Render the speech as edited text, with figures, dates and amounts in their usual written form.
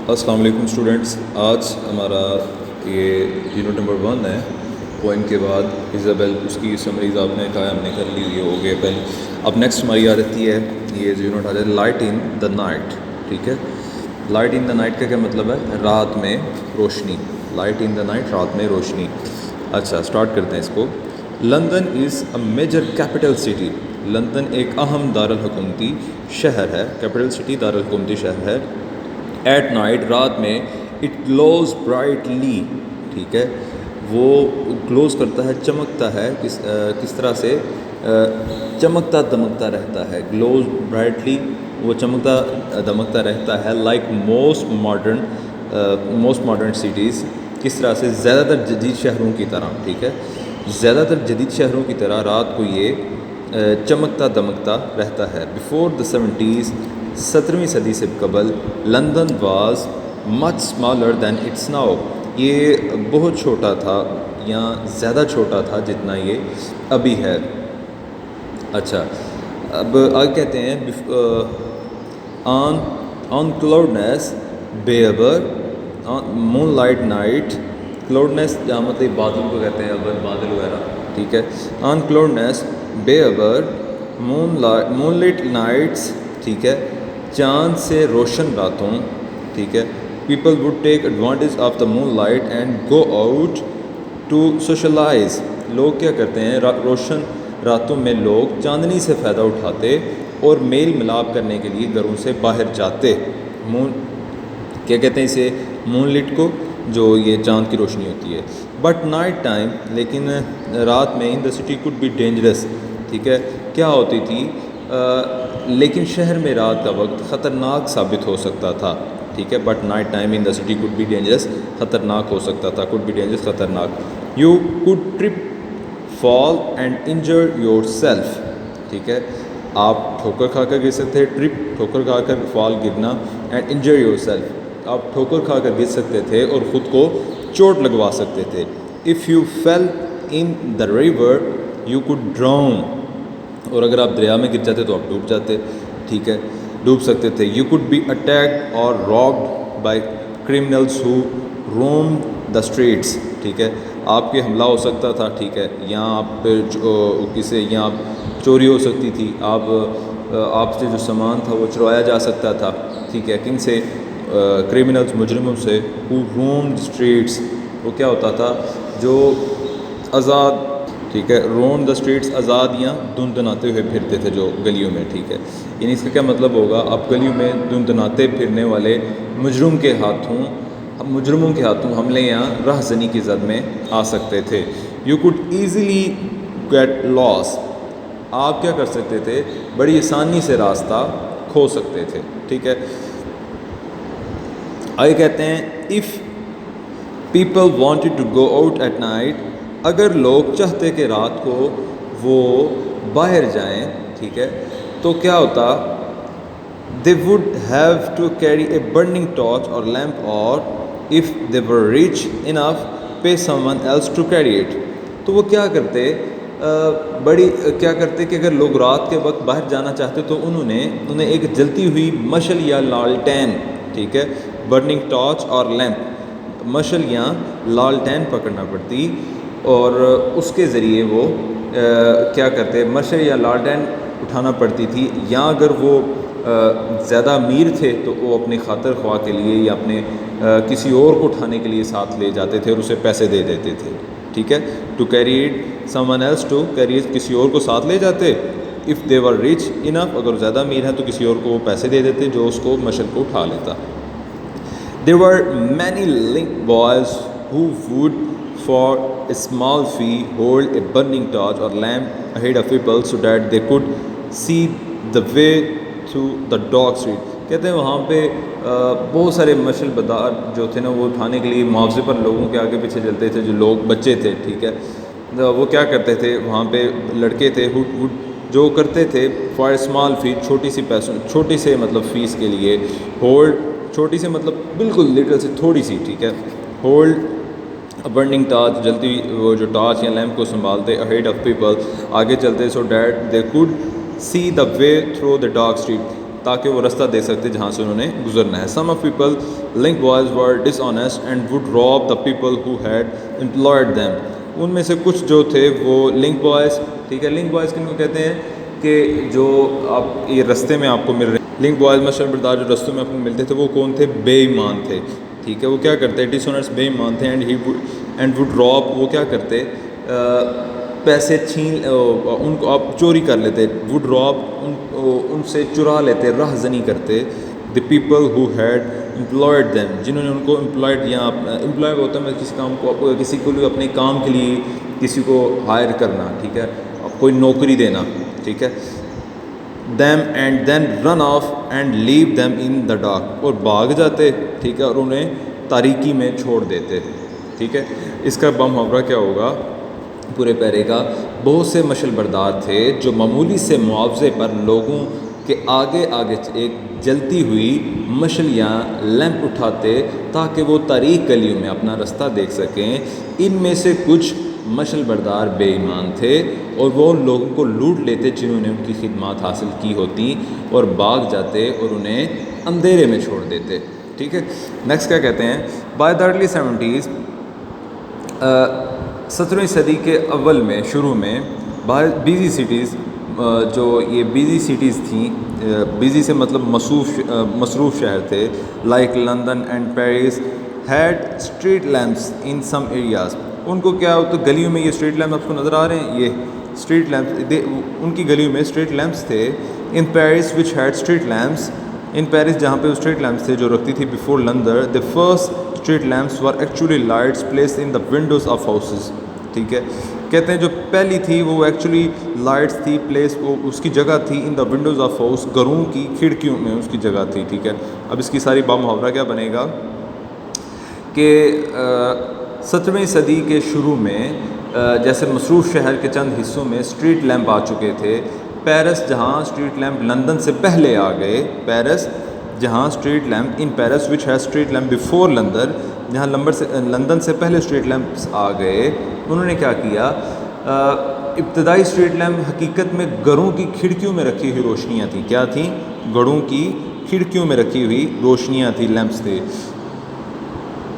السلام علیکم اسٹوڈنٹس. آج ہمارا یہ یونٹ نمبر 1 ہے. پوئم کے بعد ایزابیل اس کی سمریز آپ نے کہا ہم نے کر لی, یہ ہو گیا پہلے. اب نیکسٹ ہماری آ رہتی ہے یہ جو یونٹ آ جائے لائٹ ان دا نائٹ. ٹھیک ہے, لائٹ ان دا نائٹ کا کیا مطلب ہے؟ رات میں روشنی. لائٹ ان دا نائٹ, رات میں روشنی. اچھا اسٹارٹ کرتے ہیں اس کو. لندن از اے میجر کیپٹل سٹی. لندن ایک اہم دارالحکومتی شہر ہے. کیپٹل سٹی دارالحکومتی شہر ہے. ایٹ نائٹ, رات میں. It glows brightly. ٹھیک ہے, وہ گلوز کرتا ہے, چمکتا ہے. کس طرح سے؟ چمکتا دمکتا رہتا ہے. گلوز برائٹلی, وہ چمکتا دمکتا رہتا ہے. Like most modern cities. کس طرح سے؟ زیادہ تر جدید شہروں کی طرح. ٹھیک ہے, زیادہ تر جدید شہروں کی طرح رات کو یہ چمکتا دمکتا رہتا ہے. بیفور دا 70s, 17ویں صدی سے قبل, London was much smaller than it's now. یہ بہت چھوٹا تھا یا زیادہ چھوٹا تھا جتنا یہ ابھی ہے. اچھا اب آگے کہتے ہیں آن کلاؤڈنیس بیبر مون لائٹ نائٹ. کلاؤڈنیس جہاں مطلب بادل کو کہتے ہیں, ابر بادل وغیرہ. ٹھیک ہے, آن کلاؤڈنیس بیبر مون لائٹ نائٹس. ٹھیک ہے, چاند سے روشن راتوں. ٹھیک ہے, people would take advantage of the moonlight and go out to socialise. لوگ کیا کرتے ہیں؟ روشن راتوں میں لوگ چاندنی سے فائدہ اٹھاتے اور میل ملاپ کرنے کے لیے گھروں سے باہر جاتے. مون کیا کہتے ہیں اسے؟ مون لٹ کو, جو یہ چاند کی روشنی ہوتی ہے. بٹ نائٹ ٹائم, لیکن رات میں, in the city could be dangerous. ٹھیک ہے, کیا ہوتی تھی؟ لیکن شہر میں رات کا وقت خطرناک ثابت ہو سکتا تھا. ٹھیک ہے, but night time in the city could be dangerous, خطرناک ہو سکتا تھا. کوڈ بی ڈینجرس, خطرناک. You could trip fall and injure yourself. ٹھیک ہے, آپ ٹھوکر کھا کر گر سکتے تھے. ٹرپ ٹھوکر کھا کر, فال گرنا, اینڈ انجر یور سیلف, آپ ٹھوکر کھا کر گر سکتے تھے اور خود کو چوٹ لگوا سکتے تھے. If you fell in the river you could drown. اور اگر آپ دریا میں گر جاتے تو آپ ڈوب جاتے. ٹھیک ہے, ڈوب سکتے تھے. یو کوڈ بی اٹیکڈ اور robbed by criminals who room the streets. ٹھیک ہے, آپ کے حملہ ہو سکتا تھا. ٹھیک ہے, یہاں آپ کسی یہاں چوری ہو سکتی تھی. آپ سے جو سامان تھا وہ چرایا جا سکتا تھا. ٹھیک ہے, کن سے؟ کرمنلز, مجرموں سے. ہو روم اسٹریٹس, وہ کیا ہوتا تھا؟ جو آزاد. ٹھیک ہے, رون دا اسٹریٹس, آزادیاں دندناتے ہوئے پھرتے تھے جو گلیوں میں. ٹھیک ہے, یعنی اس کا کیا مطلب ہوگا؟ آپ گلیوں میں دندناتے پھرنے والے مجرموں کے ہاتھوں حملے یا رہزنی کی زد میں آ سکتے تھے. یو کوڈ ایزیلی گیٹ لاس. آپ کیا کر سکتے تھے؟ بڑی آسانی سے راستہ کھو سکتے تھے. ٹھیک ہے, آگے کہتے ہیں if people wanted to go out at night. اگر لوگ چاہتے کہ رات کو وہ باہر جائیں. ٹھیک ہے, تو کیا ہوتا؟ they would have to carry a burning torch or lamp, or if they were rich enough pay someone else to carry it. تو وہ کیا کرتے؟ کیا کرتے کہ اگر لوگ رات کے وقت باہر جانا چاہتے تو انہیں ایک جلتی ہوئی مشل یا لالٹین. ٹھیک ہے, برننگ ٹارچ اور لیمپ, مشل یا لالٹین پکڑنا پڑتی اور اس کے ذریعے وہ کیا کرتے؟ مشل یا لالٹین اٹھانا پڑتی تھی. یا اگر وہ زیادہ امیر تھے تو وہ اپنے خاطر خواہ کے لیے یا اپنے کسی اور کو اٹھانے کے لیے ساتھ لے جاتے تھے اور اسے پیسے دے دیتے تھے. ٹھیک ہے, to carry it someone else, to carry it, کسی اور کو ساتھ لے جاتے. اف دے ور ریچ انف, اگر زیادہ امیر ہیں تو کسی اور کو وہ پیسے دے دیتے جو اس کو مشل کو اٹھا لیتا. There were many link boys who would for a small fee hold a burning torch or lamp ahead of people so that they could see the way through the dark street. کہتے ہیں وہاں پہ بہت سارے مشل بدار جو تھے نا, وہ اٹھانے کے لیے معاوضے پر لوگوں کے آگے پیچھے چلتے تھے. جو لوگ بچے تھے, ٹھیک ہے, وہ کیا کرتے تھے؟ وہاں پہ لڑکے تھے جو کرتے تھے فار اسمال فی, چھوٹی سے مطلب فیس کے لیے. ہولڈ, چھوٹی سے مطلب بالکل لٹرل سے تھوڑی سی. ٹھیک ہے, ہولڈ برننگ ٹارچ, جلتی وہ جو ٹارچ یا لیمپ کو سنبھالتے. اہیڈ آف پیپل, آگے چلتے, so that they could see the way through the dark street, تاکہ وہ رستہ دیکھ سکتے جہاں سے انہوں نے گزرنا ہے. Some of people link boys were dishonest and would rob the people who had employed them. ان میں سے کچھ جو تھے وہ لنک بوائز, ٹھیک ہے, لنک بوائز کن کو کہتے ہیں کہ جو آپ یہ رستے میں آپ کو مل رہے ہیں, لنک بوائز مشل بردار جو رستوں میں آپ کو ملتے تھے وہ کون تھے؟ بے ایمان تھے, ٹھیک ہے. وہ کیا کرتے؟ ڈس آنرس, بے ایمان تھے. اینڈ وڈ راب, وہ کیا کرتے؟ پیسے چھین, ان کو آپ چوری کر لیتے. وڈ راب, ان سے چرا لیتے, راہ زنی کرتے. The people who had employed them, جنہوں نے ان کو امپلائڈ, یہاں امپلائڈ ہوتا ہے کسی کام کو, کسی کو اپنے کام کے لیے کسی کو ہائر کرنا, ٹھیک ہے, کوئی نوکری دینا, ٹھیک ہے. Them and then run off and leave them in the dark, اور بھاگ جاتے, ٹھیک ہے, اور انہیں تاریکی میں چھوڑ دیتے, ٹھیک ہے. اس کا بم محاورہ کیا ہوگا پورے پیرے کا؟ بہت سے مشل بردار تھے جو معمولی سے معاوضے پر لوگوں کے آگے آگے ایک جلتی ہوئی مشل یا لیمپ اٹھاتے تاکہ وہ تاریک گلیوں میں اپنا رستہ دیکھ سکیں. ان میں سے کچھ مشل بردار بے ایمان تھے اور وہ ان لوگوں کو لوٹ لیتے جنہوں نے ان کی خدمات حاصل کی ہوتی, اور بھاگ جاتے اور انہیں اندھیرے میں چھوڑ دیتے, ٹھیک ہے. نیکسٹ کیا کہتے ہیں؟ بائی دا ارلی 70s, 17ویں صدی کے اول میں, شروع میں, بیزی سٹیز, جو یہ بیزی سٹیز تھیں, بیزی سے مطلب مصروف شہر تھے, like London and Paris, had street lamps in some areas. ان کو کیا ہوتا ہے گلیوں میں, یہ اسٹریٹ لیمپ آپ کو نظر آ رہے ہیں, یہ اسٹریٹ لیمپس, ان کی گلیوں میں اسٹریٹ لیمپس تھے. In Paris which had street lamps, in Paris جہاں پہ اسٹریٹ لیمپس تھے جو رکھتی تھی before London. The first street lamps were actually lights placed in the windows of houses, ٹھیک ہے. کہتے ہیں جو پہلی تھی وہ ایکچولی لائٹس تھی, پلیس وہ اس کی جگہ تھی ان دا ونڈوز آف ہاؤس, گھروں کی کھڑکیوں میں اس کی جگہ تھی, ٹھیک ہے. اب اس کی ساری با محاورہ کیا بنے گا کہ 17ویں صدی کے شروع میں جیسے مصروف شہر کے چند حصوں میں اسٹریٹ لیمپ آ چکے تھے. پیرس جہاں اسٹریٹ لیمپ لندن سے پہلے آ گئے, پیرس جہاں اسٹریٹ لیمپ, ان پیرس وچ ہے اسٹریٹ لیمپ بیفور لندن, جہاں لندن سے پہلے اسٹریٹ لیمپس آ گئے. انہوں نے کیا کیا؟ ابتدائی اسٹریٹ لیمپ حقیقت میں گھروں کی کھڑکیوں میں رکھی ہوئی روشنیاں تھیں. کیا تھیں؟ گھروں کی کھڑکیوں میں رکھی ہوئی روشنیاں تھیں, لیمپس تھے.